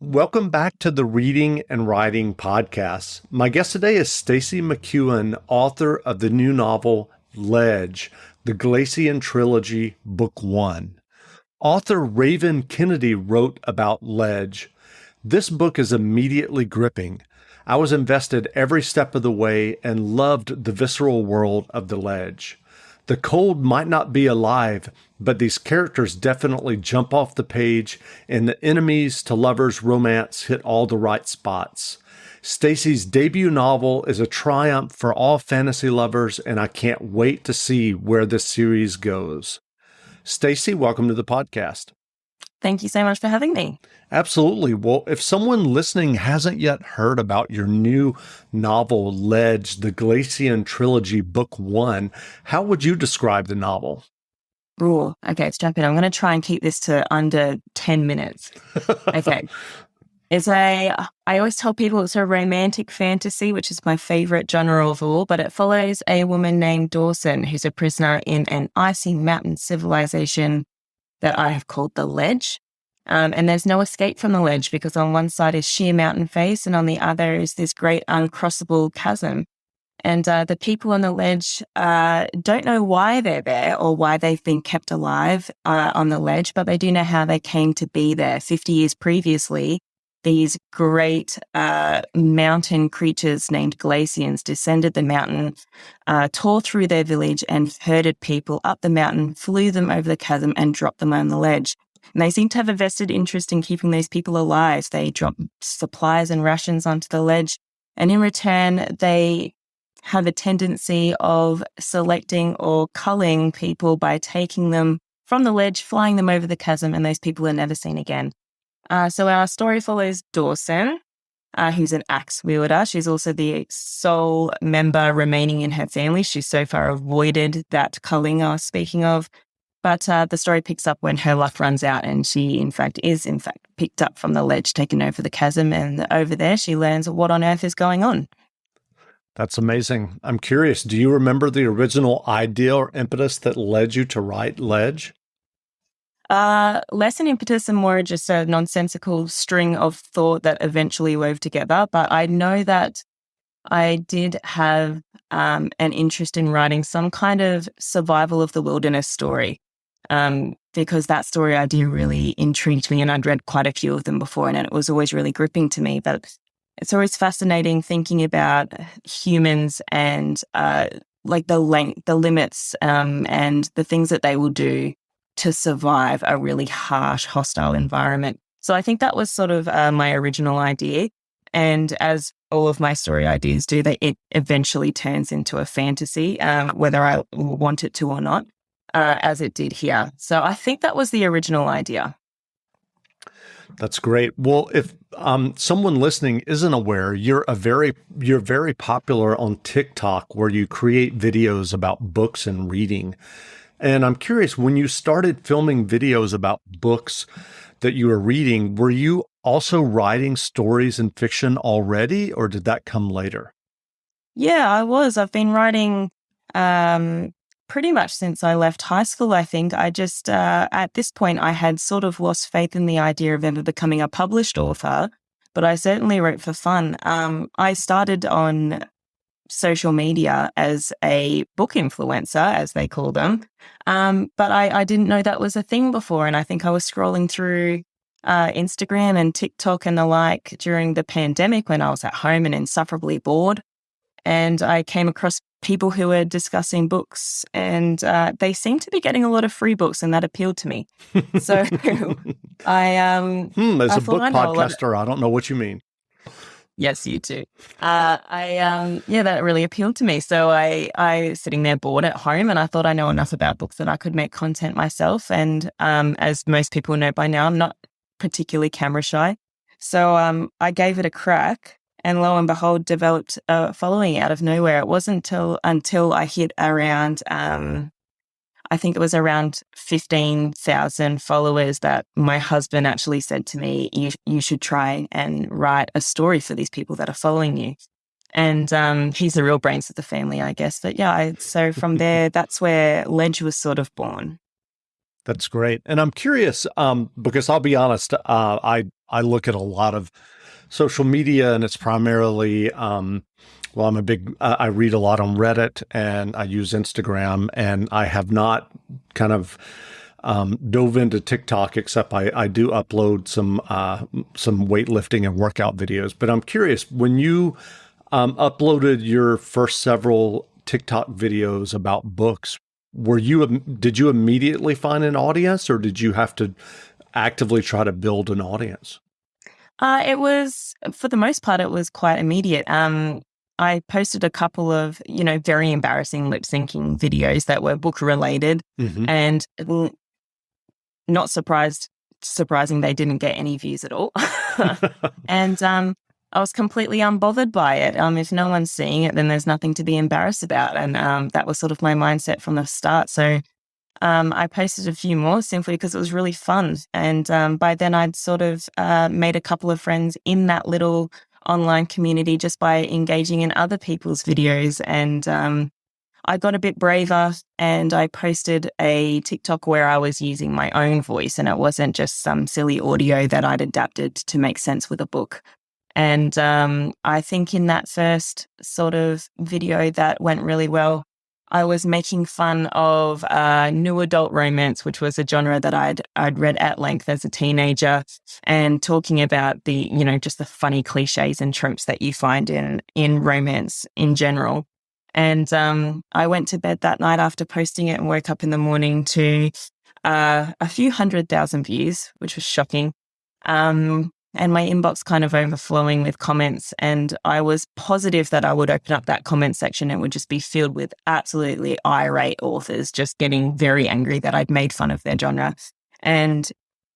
Welcome back to the Reading and Writing Podcast. My guest today is Stacey McEwan, author of the new novel Ledge, the Glacian Trilogy, Book 1. Author Raven Kennedy wrote about Ledge. This book is immediately gripping. I was invested every step of the way and loved the visceral world of the Ledge. The cold might not be alive, but these characters definitely jump off the page, and the enemies to lovers romance hit all the right spots. Stacey's debut novel is a triumph for all fantasy lovers, and I can't wait to see where this series goes. Stacey, welcome to the podcast. Thank you so much for having me. Absolutely. Well, if someone listening hasn't yet heard about your new novel, Ledge, the Glacian Trilogy, Book 1, how would you describe the novel? Ooh, okay, let's jump in. I'm going to try and keep this to under 10 minutes. Okay. I always tell people it's a romantic fantasy, which is my favorite genre of all, but it follows a woman named Dawson, who's a prisoner in an icy mountain civilization that I have called the Ledge. And there's no escape from the Ledge because on one side is sheer mountain face and on the other is this great uncrossable chasm. And the people on the Ledge don't know why they're there or why they've been kept alive on the Ledge, but they do know how they came to be there. 50 years previously, these great mountain creatures named Glacians descended the mountain, tore through their village and herded people up the mountain, flew them over the chasm and dropped them on the Ledge. And they seem to have a vested interest in keeping these people alive. They drop supplies and rations onto the Ledge, and in return, they have a tendency of selecting or culling people by taking them from the Ledge, flying them over the chasm, and those people are never seen again. So our story follows Dawson, who's an axe wielder. She's also the sole member remaining in her family. She's so far avoided that culling I was speaking of. But the story picks up when her luck runs out and she, in fact, picked up from the Ledge, taken over the chasm. And over there, she learns what on earth is going on. That's amazing. I'm curious, do you remember the original idea or impetus that led you to write Ledge? Less an impetus and more just a nonsensical string of thought that eventually wove together. But I know that I did have an interest in writing some kind of survival of the wilderness story, because that story idea really intrigued me, and I'd read quite a few of them before, and it was always really gripping to me. But it's always fascinating thinking about humans and like the limits, and the things that they will do to survive a really harsh, hostile environment. So I think that was sort of my original idea. And as all of my story ideas do, it eventually turns into a fantasy, whether I want it to or not, as it did here. So I think that was the original idea. That's great. Well, if someone listening isn't aware, you're very popular on TikTok, where you create videos about books and reading. And I'm curious, when you started filming videos about books that you were reading, were you also writing stories and fiction already, or did that come later? Yeah, I was. I've been writing pretty much since I left high school, I think. I just, at this point, I had sort of lost faith in the idea of ever becoming a published author, but I certainly wrote for fun. I started on social media as a book influencer, as they call them. But I didn't know that was a thing before. And I think I was scrolling through Instagram and TikTok and the like during the pandemic when I was at home and insufferably bored. And I came across people who were discussing books, and they seemed to be getting a lot of free books, and that appealed to me. So as a book podcaster, I don't know what you mean. Yes, you do. That really appealed to me. So I sitting there bored at home, and I thought I know enough about books that I could make content myself. And as most people know by now, I'm not particularly camera shy. So I gave it a crack, and lo and behold, developed a following out of nowhere. It wasn't until I hit around, I think it was around 15,000 followers, that my husband actually said to me, you should try and write a story for these people that are following you. And he's the real brains of the family, I guess. But yeah, so from there, that's where Ledge was sort of born. That's great. And I'm curious, because I'll be honest, I look at a lot of social media, and it's primarily, well, I read a lot on Reddit, and I use Instagram, and I have not kind of dove into TikTok, except I do upload some weightlifting and workout videos. But I'm curious, when you uploaded your first several TikTok videos about books, did you immediately find an audience, or did you have to actively try to build an audience? It was, for the most part, it was quite immediate. I posted a couple of, very embarrassing lip syncing videos that were book related, Mm-hmm. and not surprising they didn't get any views at all. And I was completely unbothered by it. If no one's seeing it, then there's nothing to be embarrassed about. And that was sort of my mindset from the start. So I posted a few more simply because it was really fun. And by then I'd sort of made a couple of friends in that little online community just by engaging in other people's videos. And I got a bit braver, and I posted a TikTok where I was using my own voice, and it wasn't just some silly audio that I'd adapted to make sense with a book. And I think in that first sort of video that went really well, I was making fun of new adult romance, which was a genre that I'd read at length as a teenager, and talking about the, just the funny cliches and tropes that you find in romance in general. And I went to bed that night after posting it and woke up in the morning to a few 100,000 views, which was shocking. And my inbox kind of overflowing with comments. And I was positive that I would open up that comment section and it would just be filled with absolutely irate authors just getting very angry that I'd made fun of their genre. And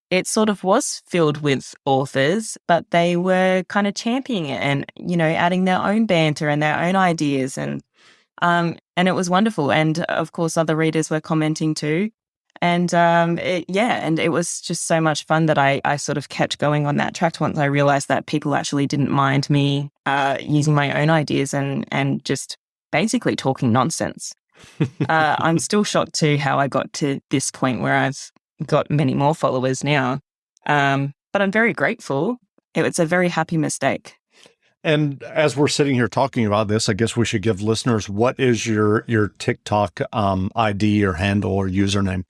it sort of was filled with authors, but they were kind of championing it and, adding their own banter and their own ideas. And it was wonderful. And of course, other readers were commenting too. And it was just so much fun that I sort of kept going on that track once I realized that people actually didn't mind me using my own ideas and just basically talking nonsense. I'm still shocked too how I got to this point where I've got many more followers now. But I'm very grateful. It's a very happy mistake. And as we're sitting here talking about this, I guess we should give listeners, what is your TikTok ID or handle or username?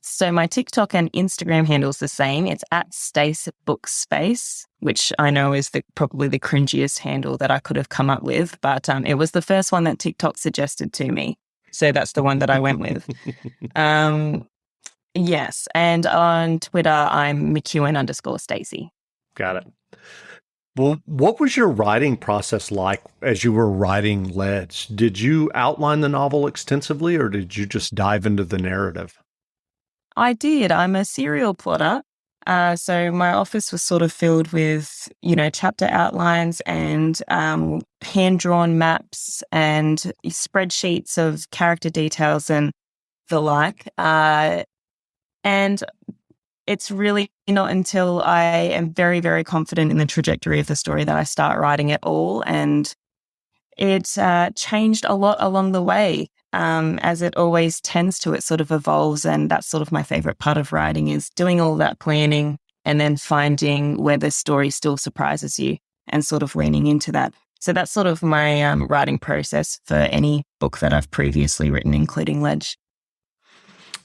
So my TikTok and Instagram handle is the same. It's at Stacey Bookspace, which I know is probably the cringiest handle that I could have come up with, but it was the first one that TikTok suggested to me. So that's the one that I went with. Yes. And on Twitter, I'm McEwan_Stacey. Got it. Well, what was your writing process like as you were writing Ledge? Did you outline the novel extensively, or did you just dive into the narrative? I did. I'm a serial plotter. So my office was sort of filled with, chapter outlines and hand-drawn maps and spreadsheets of character details and the like. And it's really not until I am very, very confident in the trajectory of the story that I start writing it all. And it changed a lot along the way, as it always tends to. It sort of evolves, and that's sort of my favorite part of writing, is doing all that planning and then finding where the story still surprises you and sort of leaning into that. So that's sort of my writing process for any book that I've previously written, including Ledge.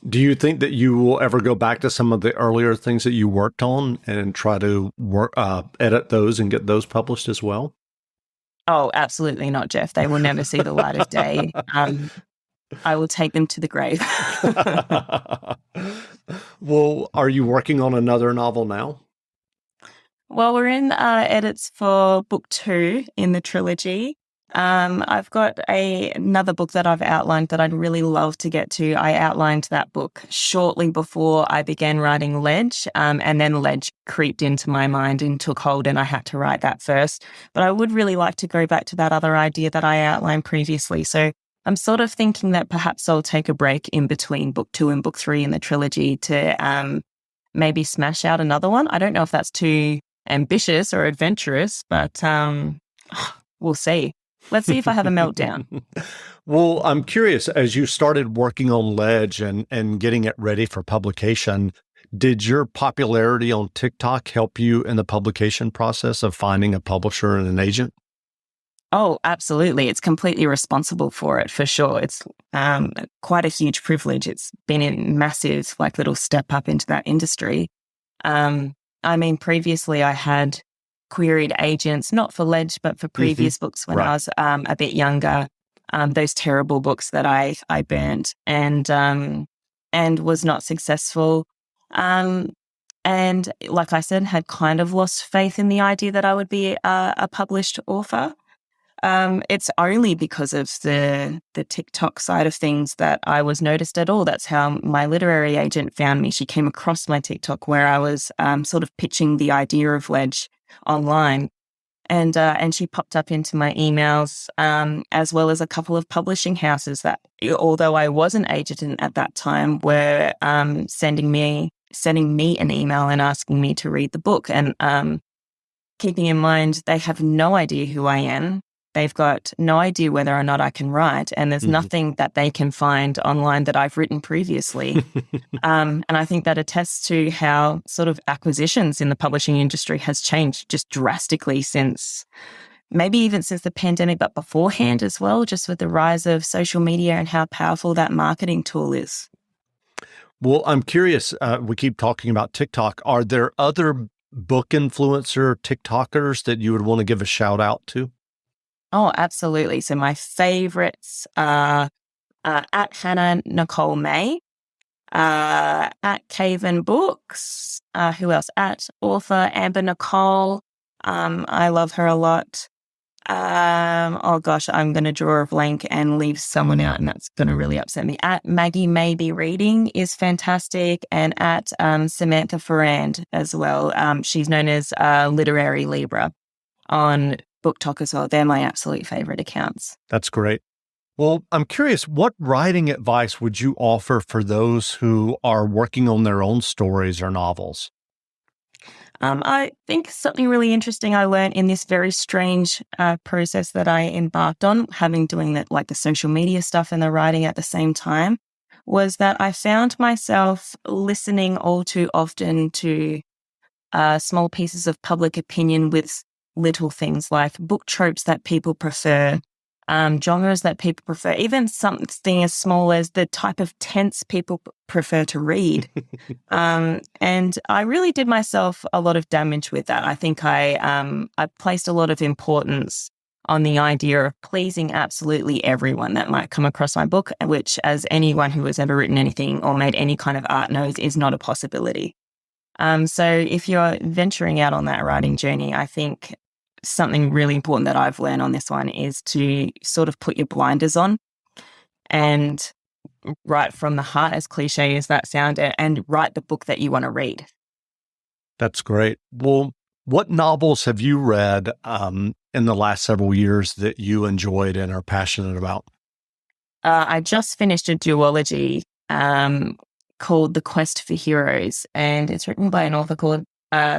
Do you think that you will ever go back to some of the earlier things that you worked on and try to edit those and get those published as well? Oh, absolutely not, Jeff. They will never see the light of day. I will take them to the grave. Well, are you working on another novel now? Well, we're in edits for book 2 in the trilogy. I've got another book that I've outlined that I'd really love to get to. I outlined that book shortly before I began writing Ledge, and then Ledge creeped into my mind and took hold, and I had to write that first. But I would really like to go back to that other idea that I outlined previously. So I'm sort of thinking that perhaps I'll take a break in between book 2 and book 3 in the trilogy to maybe smash out another one. I don't know if that's too ambitious or adventurous, but we'll see. Let's see if I have a meltdown. Well, I'm curious, as you started working on Ledge and getting it ready for publication, did your popularity on TikTok help you in the publication process of finding a publisher and an agent? Oh, absolutely. It's completely responsible for it, for sure. It's quite a huge privilege. It's been a massive, like, little step up into that industry. Um, I mean, previously I had queried agents, not for Ledge, but for Hmm. previous books when I Right. was a bit younger. Those terrible books that I burnt and was not successful. Um, and like I said, had kind of lost faith in the idea that I would be a published author. It's only because of the TikTok side of things that I was noticed at all. That's how my literary agent found me. She came across my TikTok where I was sort of pitching the idea of Ledge online, and she popped up into my emails, as well as a couple of publishing houses that, although I wasn't agent at that time, were sending me an email and asking me to read the book. And keeping in mind, they have no idea who I am. They've got no idea whether or not I can write, and there's Mhm. nothing that they can find online that I've written previously. And I think that attests to how sort of acquisitions in the publishing industry has changed just drastically since, maybe even since the pandemic, but beforehand as well, just with the rise of social media and how powerful that marketing tool is. Well, I'm curious. We keep talking about TikTok. Are there other book influencer TikTokers that you would want to give a shout out to? Oh, absolutely. So my favorites are at Hannah Nicole May, at Caven Books. Who else? At author Amber Nicole. I love her a lot. Oh gosh, I'm going to draw a blank and leave someone out, and that's going to really upset me. At Maggie Maybe Reading is fantastic, and at Samantha Ferrand as well. She's known as Literary Libra on Book Talk as well. They're my absolute favorite accounts. That's great. Well, I'm curious, what writing advice would you offer for those who are working on their own stories or novels? I think something really interesting I learned in this very strange process that I embarked on, having doing that, like the social media stuff and the writing at the same time, was that I found myself listening all too often to small pieces of public opinion with little things like book tropes that people prefer, genres that people prefer, even something as small as the type of tense people prefer to read. And I really did myself a lot of damage with that. I think I placed a lot of importance on the idea of pleasing absolutely everyone that might come across my book, which, as anyone who has ever written anything or made any kind of art knows, is not a possibility. So if you're venturing out on that writing journey, I think something really important that I've learned on this one is to sort of put your blinders on and write from the heart, as cliche as that sounds, and write the book that you want to read. That's great. Well, what novels have you read in the last several years that you enjoyed and are passionate about? I just finished a duology called The Quest for Heroes, and it's written by an author called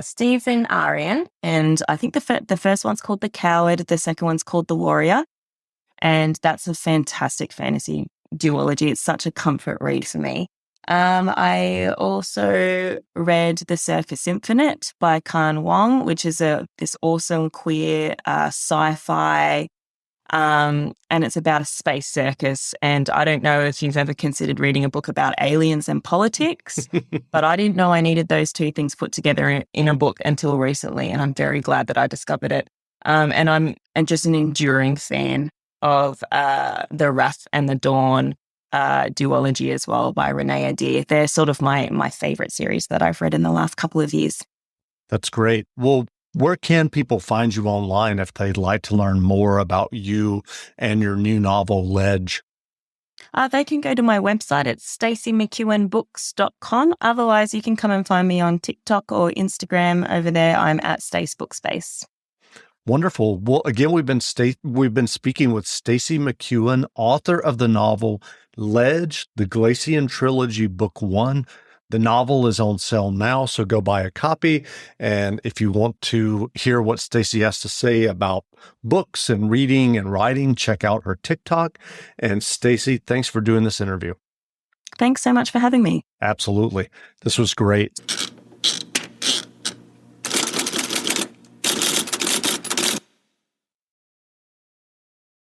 Stephen Arian. And I think the first one's called The Coward, the second one's called The Warrior. And that's a fantastic fantasy duology. It's such a comfort read for me. I also read The Circus Infinite by Khan Wong, which is this awesome queer sci-fi, and it's about a space circus. And I don't know if you've ever considered reading a book about aliens and politics, but I didn't know I needed those two things put together in a book until recently, and I'm very glad that I discovered it. And I'm just an enduring fan of The Wrath and the Dawn duology as well by Renee Adair. They're sort of my favorite series that I've read in the last couple of years. That's great. Well, where can people find you online if they'd like to learn more about you and your new novel, Ledge? They can go to my website at staceymcEwanbooks.com. Otherwise, you can come and find me on TikTok or Instagram. Over there, I'm at Stace Bookspace. Wonderful. Well, again, we've been speaking with Stacey McEwan, author of the novel Ledge, the Glacian Trilogy, Book 1. The novel is on sale now, so go buy a copy. And if you want to hear what Stacey has to say about books and reading and writing, check out her TikTok. And Stacey, thanks for doing this interview. Thanks so much for having me. Absolutely. This was great.